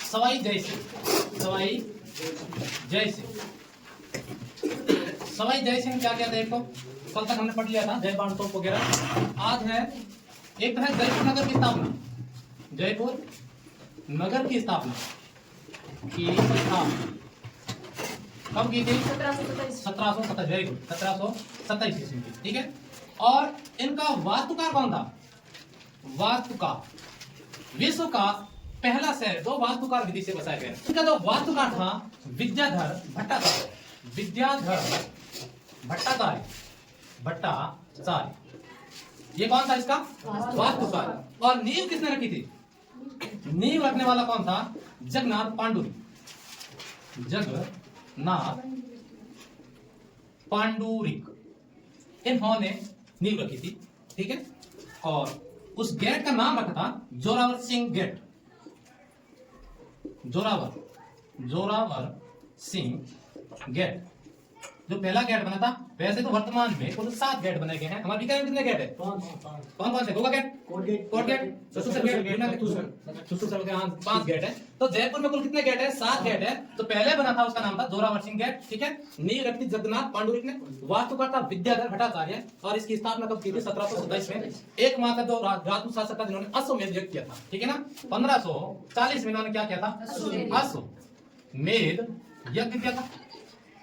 सवाई जय सिंह, सवाई जय सिंह। सवाई जय सिंह क्या क्या देखो, कल तक हमने पढ़ लिया था, जय बाण तोप वगैरह। आज है एक है जयपुर नगर की स्थापना, जयपुर नगर की स्थापना कब की थी? 1727, वेरी गुड, 1727 ईस्वी की, ठीक है। और इनका वास्तुकार कौन था? वास्तुकार विश्व का पहला शहर जो वास्तुकार विधि से बसाया गया। इनका जो वास्तुकार था विद्याधर भट्टाचार्य, विद्याधर भट्टाचार्य। ये कौन था इसका? वास्तुकार। और नींव किसने रखी थी? नींव रखने वाला कौन था? जगन्नाथ पांडुरी, जगन्नाथ पांडुरिक, इन्होंने नींव रखी थी, ठीक है। और उस गेट का नाम रखा था जोरावर सिंह गेट, जोरावर सिंह गेट, जो पहला गेट बना था। वैसे तो वर्तमान में कुल 7 गेट बनाए गए हैं। हमारे बीकानेर में कितने गेट है? कौन कौन से? गोगा गेट, कोट गेट, ससुर गेट, 5 गेट है। तो जयपुर में कुल कितने गेट है? 7 गेट है। तो पहले बना था उसका नाम था जोरावर सिंह गेट, ठीक है। नींव रखी जगन्नाथ पांडुरिक ने, वास्तुकार था विद्याधर भट्टाचार्य, और इसकी स्थापना कब की थी? 1727 में। एकमात्र जो राजपूत शासक था जिन्होंने अश्वमेध यज्ञ किया था, ठीक है ना। 1540 में इन्होंने क्या किया था? अश्वमेध यज्ञ किया था।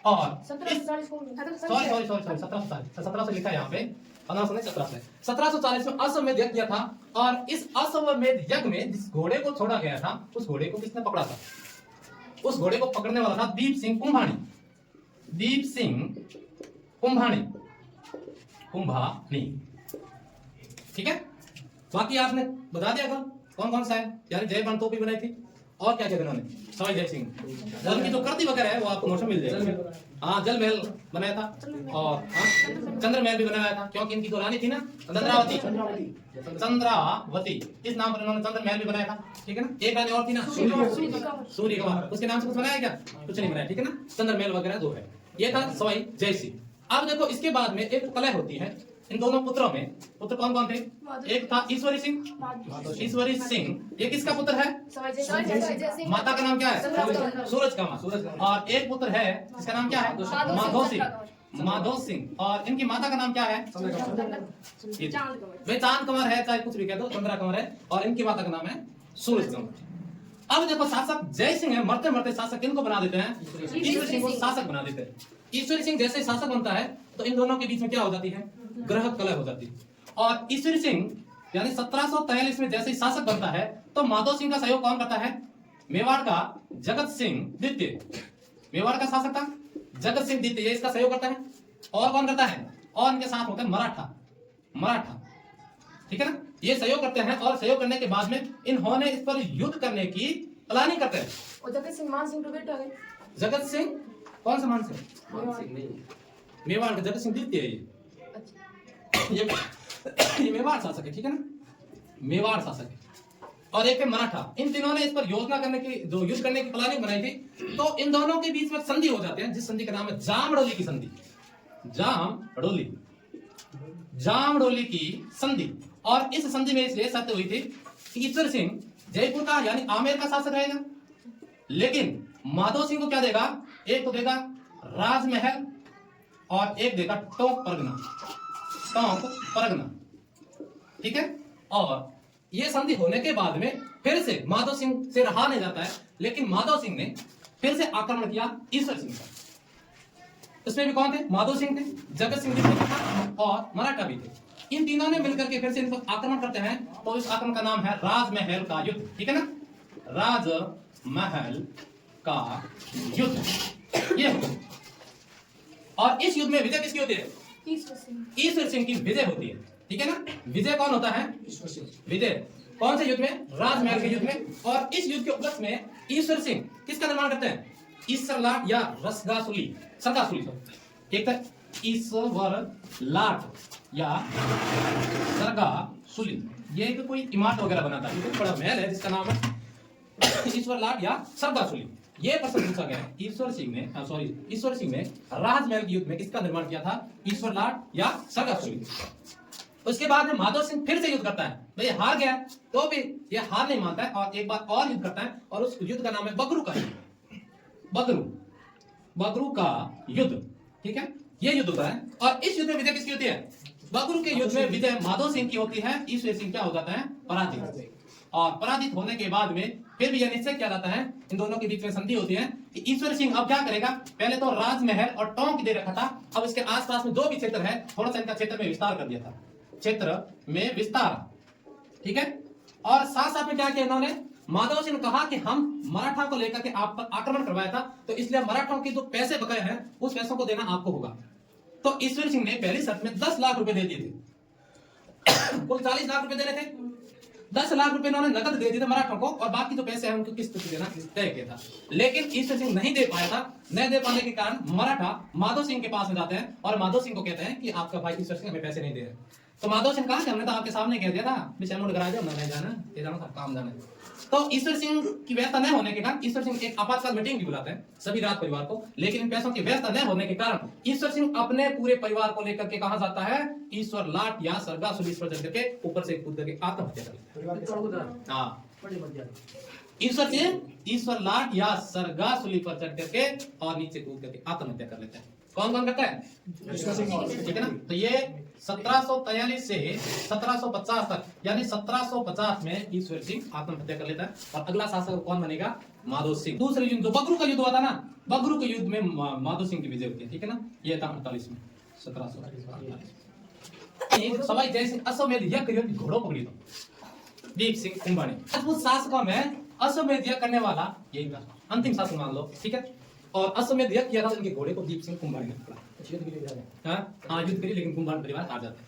और 1740 लिखा है यहाँ पे, 1740 में अश्वमेध यज्ञ किया था। और इस अश्वमेध यज्ञ में जिस घोड़े को छोड़ा गया था, उस घोड़े को किसने पकड़ा था? उस घोड़े को पकड़ने वाला था दीप सिंह कुंभानी, दीप सिंह कुंभानी, ठीक है। बाकी आपने बता दिया कौन कौन सा है, यानी जय बाण तोप भी बनाई थी। और क्या क्या इन्होंने? सवाई जय सिंह, जल की जो कृति वगैरह है वो आपको नोशन मिल जाएगा। हाँ, जल महल बनाया था, और चंद्र महल भी बनाया था, क्योंकि इनकी तो रानी थी ना चंद्रावती, इस नाम पर इन्होंने चंद्र महल भी बनाया था, ठीक है ना। एक रानी और थी ना, सूर्य कुमार, उसके नाम से कुछ बनाया क्या? कुछ नहीं बनाया, ठीक है ना। चंद्र महल वगैरह जो है, ये था सवाई जय सिंह। अब देखो इसके बाद में एक कलह होती है इन दोनों पुत्रों में। पुत्र कौन कौन थे? एक था ईश्वरी सिंह, ये किसका पुत्र है? माता का नाम क्या है? सूरज कमल। और एक पुत्र है जिसका नाम क्या है? माधो सिंह। और इनकी माता का नाम क्या है? वे चांद कमर है, चाहे कुछ भी कह दो, चंद्रा कमर है। और इनकी माता का नाम है सूरज कमर। अब देखो शासक जय सिंह है, मरते मरते शासक इनको बना देते हैं, ईश्वरी सिंह को शासक बना देते हैं। ईश्वरी सिंह जैसे शासक बनता है तो इन दोनों के बीच में क्या हो जाती है? ग्रह कलह हो जाती है। और ईश्वरी सिंह यानी 1743 में जैसे शासक बनता है तो माधो सिंह का सहयोग कौन करता है? मेवाड़ का जगत सिंह द्वितीय, मेवाड़ का शासक था जगत सिंह द्वितीय, इसका सहयोग करता है। और कौन करता है? और इनके साथ होता है मराठा, ठीक है ना। ये सहयोग करते हैं, और सहयोग करने के बाद में इन्होंने इस पर युद्ध करने की प्लानिंग करते हैं। जगत सिंह मान सिंह जगत सिंह कौन सा मान सिंह? मेवाड़ का जगत सिंह द्वितीय है ये मेवाड़ शासक है, ठीक है ना, मेवाड़ शासक है। और एक है मराठा। इन तीनों ने इस पर योजना करने की, जो युद्ध करने की प्लानिंग बनाई थी। तो इन दोनों के बीच में संधि हो जाते हैं, जिस संधि का नाम है जामडोली की संधि, जामडोली की संधि। और इस संधि में इसलिए सत्य हुई थी कि ईश्वर सिंह जयपुर का यानी आमेर का शासक रहेगा, लेकिन माधो सिंह को क्या देगा? एक तो देगा राजमहल और एक देगा टोंक परगना, ठीक है। और ये संधि होने के बाद में फिर से माधो सिंह से रहा नहीं जाता है, लेकिन माधो सिंह ने फिर से आक्रमण किया ईश्वर सिंह का। उसमें भी कौन थे? माधो सिंह थे, जगत सिंह थे और मराठा भी थे। इन तीनों ने मिलकर के फिर से इनको आक्रमण करते हैं। तो इस आक्रमण का नाम है राजमहल का युद्ध, ठीक है ना, राजमहल का युद्ध ये। और इस युद्ध में विजय किसकी होती है? ईश्वर सिंह की विजय होती है, ठीक है ना। विजय कौन होता है? विजय कौन से युद्ध में? राजमहल के युद्ध में। और इस युद्ध के उपलक्ष्य में ईश्वर सिंह किसका निर्माण करते हैं? ईश्वर लाट या सरगासुली, एक था ईश्वर लाट या सरगासुली, ये एक कोई इमारत वगैरह बनाता है, ये बड़ा महल है जिसका नाम है ईश्वर लाट या सरगासुली। ये प्रश्न पूछा गया है। ईश्वर सिंह ने राजमहल के युद्ध में किसका निर्माण किया था? ईश्वर लाट या सरगासुली। उसके बाद में माधो सिंह फिर से युद्ध करता है, भाई हार गया तो भी ये हार नहीं मानता है और एक बार और युद्ध करता है और उस युद्ध का नाम है बगरू का युद्ध। बगरू का युद्ध, ठीक है, ये युद्ध होता है। और इस युद्ध में विजय किसकी होती है? बगरू के युद्ध में विजय माधो सिंह की होती है। ईश्वर सिंह क्या हो जाता है? पराजित। और पराजित होने के बाद में फिर भी यह निश्चय किया जाता है, इन दोनों के बीच में संधि होती है कि ईश्वर सिंह अब क्या करेगा। पहले तो राजमहल और टोंक दे रखा था, अब इसके आसपास में जो भी क्षेत्र है थोड़ा सा इनका क्षेत्र में विस्तार कर दिया था, क्षेत्र में विस्तार, ठीक है। और साथ साथ में क्या किया इन्होंने? माधव सिंह ने कहा कि हम मराठा को लेकर के आप पर आक्रमण करवाया था, तो इसलिए मराठाओं के जो पैसे बकाए हैं उस पैसों को देना आपको होगा। तो ईश्वर सिंह ने पहली शर्त में 10 लाख रुपए दे दिए थे। कुल 40 लाख रुपए देने थे, 10 लाख रुपए इन्होंने नकद दे दिए थे मराठों को, और बाकी जो पैसे हैं उनको किस्त देना तय किया था। लेकिन ईश्वर सिंह नहीं दे पाया था। नहीं दे पाने के कारण मराठा माधव सिंह के पास में जाते हैं और माधव सिंह को कहते हैं कि आपका भाई ईश्वर सिंह हमें पैसे नहीं दे रहे। तो माधव सिंह कहा कि हमने तो आपके सामने कह दिया था विषय करा दिया, नहीं जाना, ये जाना था, काम जाना है। तो ईश्वर सिंह की व्यवस्था न होने के कारण ईश्वर सिंह एक आपातकाल मीटिंग भी बुलाते हैं सभी राज परिवार को, लेकिन इन पैसों की व्यवस्था न होने के कारण ईश्वर सिंह अपने पूरे परिवार को लेकर के कहां जाता है? ईश्वर लाट या सरगासुली पर चढ़ करके ऊपर से कूद करके आत्महत्या कर लेता है। हाँ, ईश्वर सिंह ईश्वर लाट या सरगासुली पर चढ़ करके और नीचे कूद करके आत्महत्या कर लेता है। कौन कौन करता है? ठीक है ना। तो ये 1743 से 1750 तक, यानी 1750 में ईश्वर सिंह आत्महत्या कर लेता है। और अगला शासक कौन बनेगा? माधो सिंह। दूसरे युद्ध जो बगरू का युद्ध हुआ था ना, बगरू के युद्ध में माधो सिंह की विजय होती है, ठीक है ना। ये था 48 में, 1748। सवाई जय सिंह अश्वमेध यज्ञ करियो कि घोड़ों पकड़ी तो दीप सिंह कुंभानी अद्भुत शासकों में अश्वमेध यज्ञ करने वाला यही था, अंतिम शासक मान लो, ठीक है। और अश्वमेध यज्ञ किया था उनके घोड़े को दीप सिंह कुंभानी ने पकड़ा। हाँ, युद्ध करी, लेकिन कुंभार परिवार हार जाता है।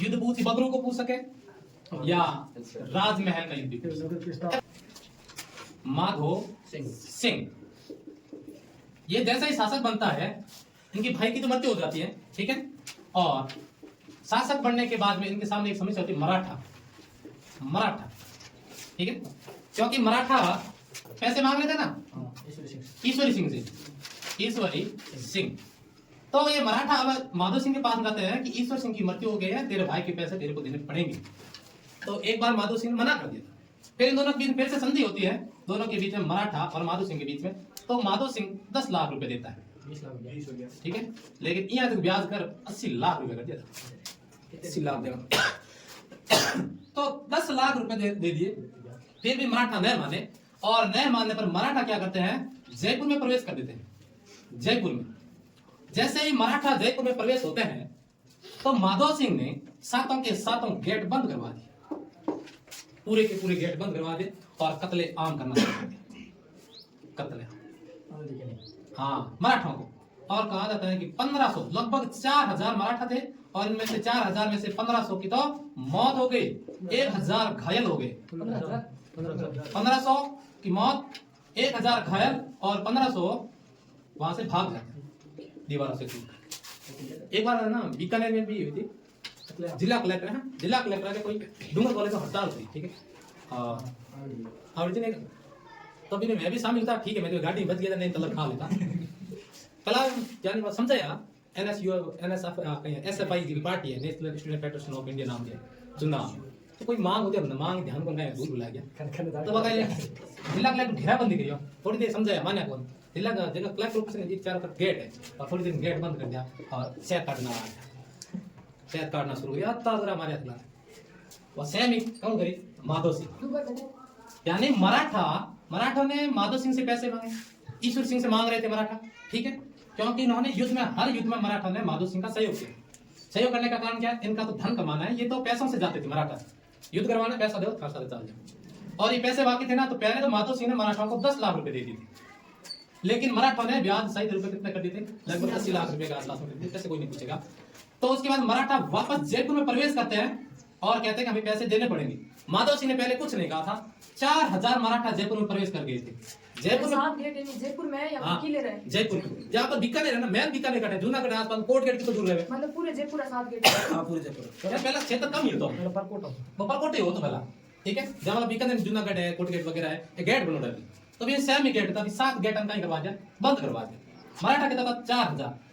युद्ध पूछ बगरू को पूछ सके या राजमहल का युद्ध? माधो सिंह ये जैसा ही शासक बनता है, इनके भाई की तो मृत्यु हो जाती है, ठीक है। और शासक बनने के बाद में इनके सामने एक समस्या होती है, मराठा, ठीक है। क्योंकि मराठा पैसे मांग रहे थे ना ईश्वरी सिंह से, ईश्वरी सिंह। तो ये मराठा अब माधव सिंह के पास जाते हैं कि ईश्वर सिंह की मृत्यु हो गई है, तेरे भाई के पैसे तेरे को देने पड़ेंगे। तो एक बार माधव सिंह ने मना कर दिया था। फिर इन दोनों के बीच फिर से संधि होती है, दोनों के बीच में, मराठा और माधव सिंह के बीच में। तो माधव सिंह 10 लाख रुपए देता है, ठीक है। लेकिन यहाँ तक ब्याज कर 80 लाख रुपए कर दिया था, 80 लाख देगा। तो 10 लाख रुपए दे दिए, फिर भी मराठा नहीं माने। और नहीं मानने पर मराठा क्या करते हैं? जयपुर में प्रवेश कर देते हैं। जयपुर में जैसे ही मराठा जयपुर में प्रवेश होते हैं, तो माधव सिंह ने सातों के सातों गेट बंद करवा दिए, पूरे के पूरे गेट बंद करवा दिए और कत्ले आम करना शुरू कर दिया। कत्ले, हाँ, मराठों को। और कहा जाता है कि 1500, लगभग 4000 मराठा थे, और इनमें से 4000 में से 1500 की तो मौत हो गई, 1000 घायल हो गए। 1500 की मौत, 1000 घायल, और 1500 वहां से भाग जाते दीवारों से टूट। एक बार ना बीकानेर में भी हुई थी, जिला कलेक्टर है, जिला कलेक्टर के कोई डूंगर कॉलेज में हड़ताल हुई, ठीक है। तो अभी मैं भी शामिल था, ठीक है, मैं तो गाड़ी में बच गया था, नहीं तलर खा लेता कला, यानी बात समझा यार। एसएफआई की पार्टी है, national student federation of India नाम है, चुनाव। तो कोई मांग होती है, मांग ध्यान को नहीं भूल भुला गया। तो बता जिला कलेक्टर घेराबंदी करियो, थोड़ी देर समझाया, मान्या कौन जिला का जगह कलेक्टर ऑफिस में चारों तरफ गेट है, और थोड़ी देर गेट बंद कर दिया और शहद काटना आ गया, शहद काटना शुरू किया, ताजरा मारे अगला वो सेम ही कौन करी? माधव सिंह। यानी मराठा ने माधव सिंह से पैसे मांगे, ईश्वर सिंह से मांग रहे थे मराठा, ठीक है। क्योंकि इन्होंने युद्ध में, हर युद्ध में मराठा ने माधव सिंह का सहयोग किया। सहयोग करने का कारण क्या है? इनका तो धन कमाना है, ये तो पैसों से जाते थे मराठा, युद्ध करवाना, पैसा दो खर्चा चल जाओ। और ये पैसे बाकी थे ना, तो पहले तो माधव सिंह ने मराठाओं को 10 लाख रुपए दे दी थी, लेकिन मराठा ने ब्याज सही रुपए कितने कर दिए थे? लगभग 80 लाख रुपए का आसपास में, पैसे कोई नहीं पूछेगा। तो उसके बाद मराठा वापस जयपुर में प्रवेश करते हैं और कहते हैं कि हमें पैसे देने पड़ेंगे। माधव सिंह ने पहले कुछ नहीं कहा था, 4000 मराठा जयपुर में प्रवेश कर गए थे। जयपुर में या किले रहे? जयपुर में, जहाँ पर बीकानेर है ना, मेन बीकानेर का है, जूनागढ़ आसपास कोर्ट गेट की तो दूर रहे, मतलब पूरे जयपुर 7 गेट। हाँ, पूरे जयपुर। पहला क्षेत्र कम ही हो, तो परकोट ही हो तो पहला, ठीक है। जहाँ बीकानेर जूनागढ़ है, कोर्ट गेट वगैरह है, गेट बनो रहे, तो ये सेम ही गेट था, 7 गेट अंका करवा दिया, बंद करवा दिया। मराठा के था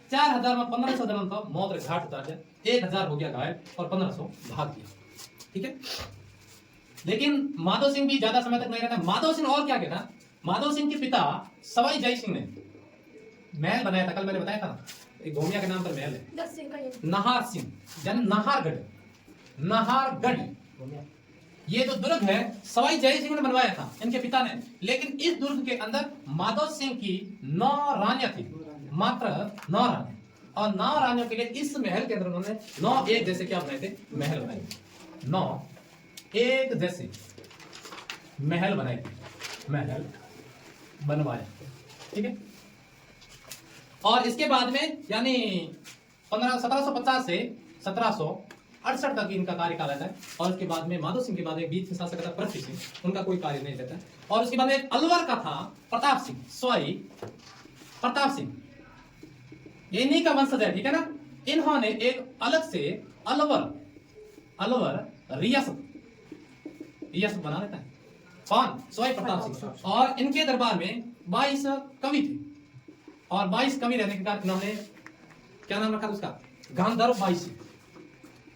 4000 में 1500 जन तो मौत रे घाट उतार दिया, 1000 हो गया घायल और 1500 भाग गया, ठीक है। लेकिन माधव सिंह भी ज्यादा समय तक नहीं रहता। माधव सिंह और क्या कहता, माधव सिंह के पिता सवाई जय सिंह ने महल बनाया था, कल मैंने बताया था ना, एक गोमिया के नाम पर महल है, 10 सिंह का ये नाहर सिंह यानी नाहरगढ़, नाहरगढ़। ये जो दुर्ग है सवाई जय सिंह ने बनवाया था इनके पिता ने। लेकिन इस दुर्ग के अंदर माधव सिंह की 9 रानियां थी, मात्र 9 रानियां, और 9 रानियों के लिए इस महल के अंदर उन्होंने 9 एक जैसे क्या बनाए थे, महल बनाए थे। 9 एक जैसे महल बनाए थे, महल बनवाया, ठीक है। और इसके बाद में यानी 1750 से 1768 तक इनका कार्यकाल रहता है। और उसके बाद में माधव सिंह के बाद एक बीच में शासक था पृथ्वी सिंह, उनका कोई कार्य नहीं रहता है। और उसके बाद में एक अलवर का था प्रताप सिंह, सवाई प्रताप सिंह, ये इन्हीं का वंशज है, ठीक है ना। इन्होंने एक अलग से अलवर रियासत बना लेता है, कौन, सवाई प्रताप सिंह। और इनके दरबार में 22 कवि थे, और 22 कवि रहने के कारण इन्होंने क्या नाम रखा उसका, गांधर्व बाईसी,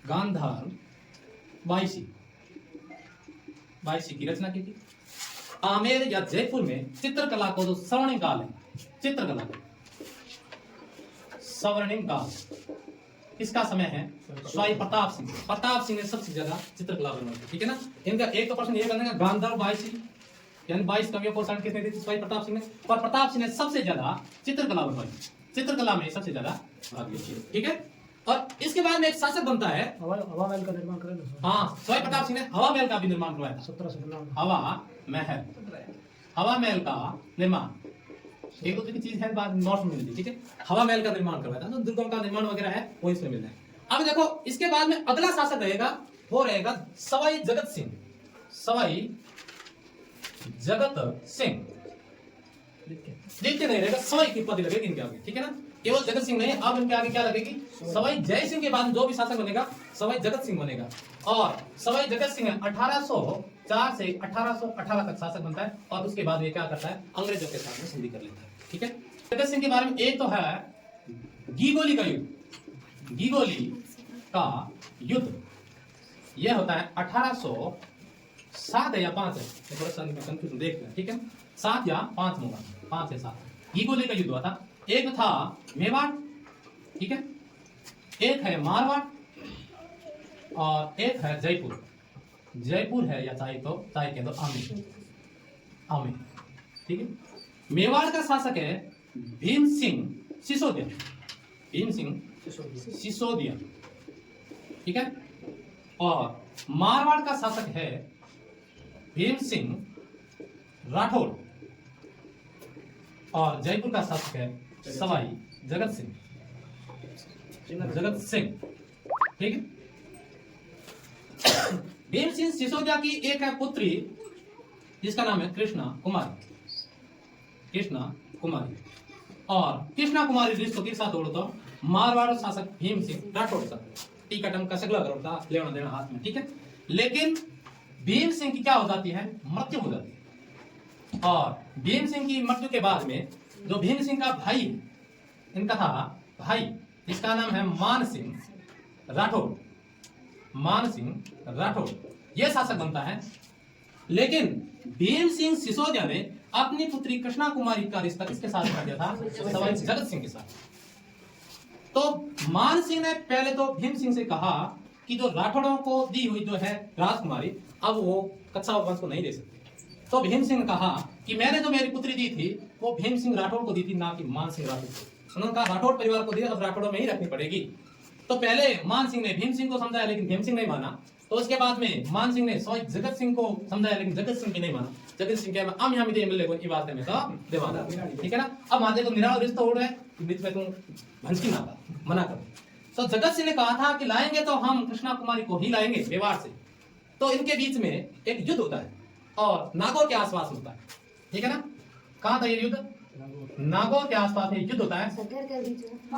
गांधार बाईसी की रचना की थी। आमेर या जयपुर में चित्रकला को जो स्वर्णिम काल है, चित्रकला स्वर्णिम काल इसका समय है स्वाई प्रताप सिंह। प्रताप सिंह ने सबसे ज्यादा चित्रकला बनवाई थी, ठीक है ना। इनका एक तो प्रश्न ये बनेगा, गांधार बाईसी यानी 22 कवियों को शरण किसने दी थी, स्वाई प्रताप सिंह ने। और प्रताप सिंह ने सबसे ज्यादा चित्रकला बनवाई, चित्रकला में सबसे ज्यादा भाग लिया, ठीक है। और इसके बाद में एक शासक बनता है, हवा महल का निर्माण करे ना। हाँ, स्वाई प्रताप सिंह ने हवा महल का भी निर्माण करवाया, 1799 हवा महल का निर्माण, एक दूसरे की चीज है, बाद नॉर्थ में मिलती, ठीक है। हवा महल का निर्माण करवाया था, तो दुर्गों का निर्माण वगैरह है वो इसमें मिल रहा है। अब देखो इसके बाद में अगला शासक रहेगा, वो रहेगा सवाई जगत सिंह, सवाई जगत सिंह। देखते नहीं रहेगा, सवाई की उपाधि लगेगी इनके आगे, ठीक है ना। केवल जगत सिंह नहीं, अब इनके आगे क्या लगेगी, सवाई जय सिंह के बाद जो भी शासक बनेगा सवाई जगत सिंह बनेगा। और सवाई जगत सिंह 1804 से 1818 तक शासक बनता है। और उसके बाद ये क्या करता है, अंग्रेजों के साथ में संधि कर लेता है, ठीक है। जगत सिंह के बारे में एक तो है गीगोली का युद्ध, गीगोली का युद्ध, यह होता है 1807 या 5 है, थोड़ा सा कंफ्यूजन देख लें, ठीक है। 7 या 5 होगा, 5 या 7 गीगोली का युद्ध हुआ था। एक था मेवाड़, ठीक है, एक है मारवाड़, और एक है जयपुर। जयपुर है या चाहे के अंदर आमेर, ठीक है। मेवाड़ का शासक है भीम सिंह सिसोदिया, भीम सिंह सिसोदिया, ठीक है। और मारवाड़ का शासक है भीम सिंह राठौड़, और जयपुर का शासक है सवाई जगत सिंह, ठीक है। भीम सिंह सिसोदिया की एक है पुत्री जिसका नाम है कृष्णा कुमारी, कृष्णा कुमारी। और कृष्णा कुमारी रिश्तों के साथ तो मारवाड़ शासक भीम सिंह राठौड़ का टीका टंका सगला करोड़ता लेना देना हाथ में, ठीक है। लेकिन भीम सिंह की क्या हो जाती है, मृत्यु हो जाती है। और भीम सिंह की मृत्यु के बाद में जो भीम सिंह का भाई है, इनका था भाई जिसका नाम है मान सिंह राठौड़, मान सिंह राठौड़, यह शासक बनता है। लेकिन भीम सिंह सिसोदिया ने अपनी पुत्री कृष्णा कुमारी का रिश्ता किसके साथ कर दिया था, सवाई जगत सिंह के साथ। तो मान सिंह ने पहले तो भीम सिंह से कहा कि जो राठौड़ों को दी हुई जो है राजकुमारी, अब वो कच्छा वंश को नहीं दे सकते। तो भीम सिंह ने कहा कि मैंने जो मेरी पुत्री दी थी वो भीम सिंह राठौड़ को दी थी, ना कि मान सिंह राठौड़ को। उन्होंने कहा राठौड़ परिवार को दिया, अब राठौड़ों में ही रखनी पड़ेगी। तो पहले मान सिंह ने भीम सिंह को समझाया, लेकिन भीम सिंह नहीं माना। तो उसके बाद में मान सिंह ने सवाई जगत सिंह को समझाया, लेकिन जगत सिंह भी नहीं माना। जगत सिंह क्या आम यहाँ भी मिले को बात में तो देवाना, ठीक है ना। अब माते तो निराल रिश्ता हो रहा है, बीच में तुम भंसकी ना मना करो। तो जगत सिंह ने कहा था कि लाएंगे तो हम कृष्णा कुमारी को ही लाएंगे मेवाड़ से। तो इनके बीच में एक युद्ध होता है और नागौर के आसपास होता है, ठीक है ना। कहाँ था ये युद्ध, नागौर के आसपास ये युद्ध होता है।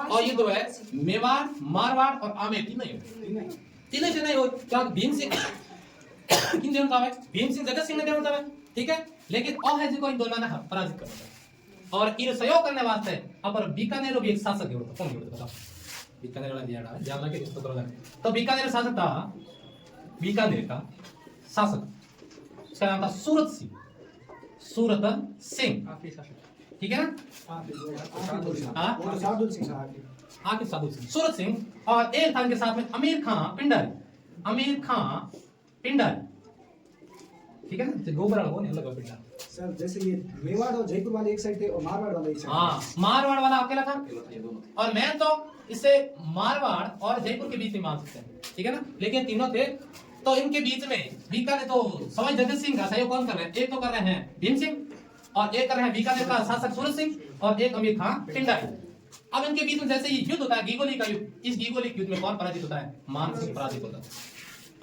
और युद्ध है मेवाड़, मारवाड़ और आमेर, तीनों से नहीं हो। क्या भीम सिंह किन देवता है, भीम सिंह जगत सिंह ने देवता है, ठीक है। लेकिन और है जिनको इन दोनों ने पराजित कर दिया। और इन सहयोग करने वास्ते अपर बीकानेर भी एक शासक है, कौन है बताओ, बीकानेर वाला दिया है जानना के इसको करो। तो बीकानेर शासक था, बीकानेर का शासक उसका नाम था सूरत सिंह, सूरत सिंह, आखिरी शासक ठीक है ना। हाँ? शार्दुल सिंह साहब आकिब साधु सिंह, सूरत सिंह, और एक था इनके साथ में अमीर खां पिंडारी, अमीर खां पिंडारी, ठीक है ना। गोबरा वो नहीं अलग है पिंडारी। सर जैसे ये मेवाड़ और जयपुर वाले एक साइड थे और मारवाड़ वाले एक साइड हाँ, मारवाड़ वाला अकेला था, और मैं तो इसे मारवाड़ और जयपुर के बीच में मान सकते हैं, ठीक है ना। लेकिन तीनों थे, तो इनके बीच में बीकानेर तो सवाई जगत सिंह का सहयोग कौन कर रहे हैं? एक तो कर रहे हैं भीम सिंह, और एक कर रहे हैं बीकानेर का शासक सूरत सिंह, और एक अमीर खां पिंडारी। अब इनके बीच में जैसे ये युद्ध होता है, गीगोली का युद्ध, इस गीगोली युद्ध में कौन पराजित होता है? मान सिंह पराजित होता है।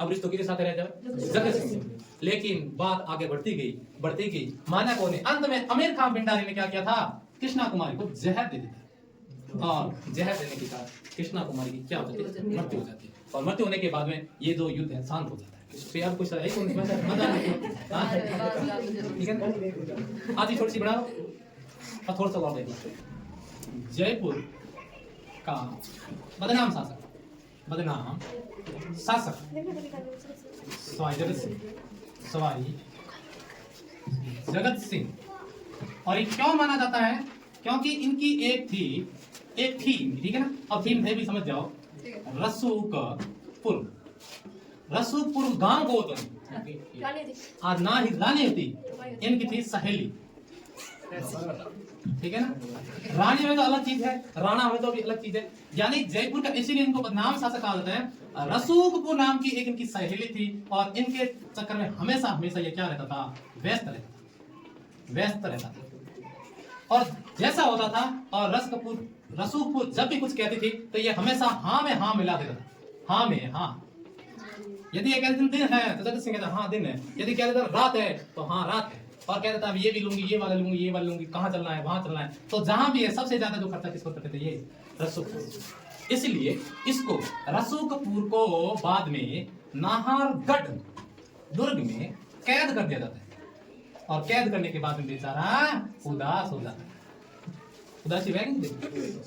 अब रिश्तों किसके साथ रह जाए? जगत सिंह। लेकिन बात आगे बढ़ती गई, माना कौन है? अंत में अमीर खां पिंडारी ने क्या किया था? कृष्णा कुमारी को जहर दे दिया, और जहर देने के कारण कृष्णा कुमारी की क्या हो जाती है? मृत्यु हो जाती है। और मृत्यु होने के बाद में ये दो युद्ध है शांत हो जाता है। फिर अब कुछ है कौन सी मजा हाँ? ठीक है ना? आधी थोड़ी सी बढ़ा लो और थोड़ा सा और देख लो। जयपुर का बदनाम शासक सवाई जगत सिंह, और ये क्यों माना जाता है? क्योंकि इनकी एक थी, ठीक है ना। अब थीम है भी समझ जाओ, रसूखपुर गांव को तो और ना ही रानी होती, इनकी थी सहेली, ठीक है ना। रानी में तो अलग चीज है, राणा में तो भी अलग चीज है। यानी जयपुर का इसीलिए इनको बदनाम शासक कहा जाता है। रसूखपुर नाम की एक इनकी सहेली थी, और इनके चक्कर में हमेशा ये क्या रहता था? व्यस्त रहता था। और जैसा होता था, और रसूखपुर जब भी कुछ कहती थी तो ये हमेशा हाँ में हाँ मिला देता था, हाँ में हाँ। यदि ये कहते दिन है तो जगत सिंह कहता हाँ दिन है, यदि कहते रात है तो हाँ रात है, और कहता था ये भी लूंगी, ये वाला लूंगी, कहाँ चलना है वहां चलना है। तो जहां भी है सबसे ज्यादा जो खर्चा किसको करते थे? ये रसूखपुर। इसलिए इसको रसूखपुर को बाद में नाहरगढ़ दुर्ग में कैद कर दिया जाता है, और कैद करने के बाद में बेचारा उदास हो जाता है। उदासी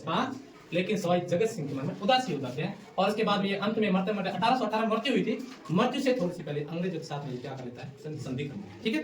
हाँ, लेकिन सवाई जगत सिंह के मन में उदासी हो जाते हैं। और उसके बाद में ये अंत में मरते 1818 मृत्यु हुई थी। मृत्यु से थोड़ी सी पहले अंग्रेजों के साथ में क्या कर लेता है? संधि कर, ठीक है।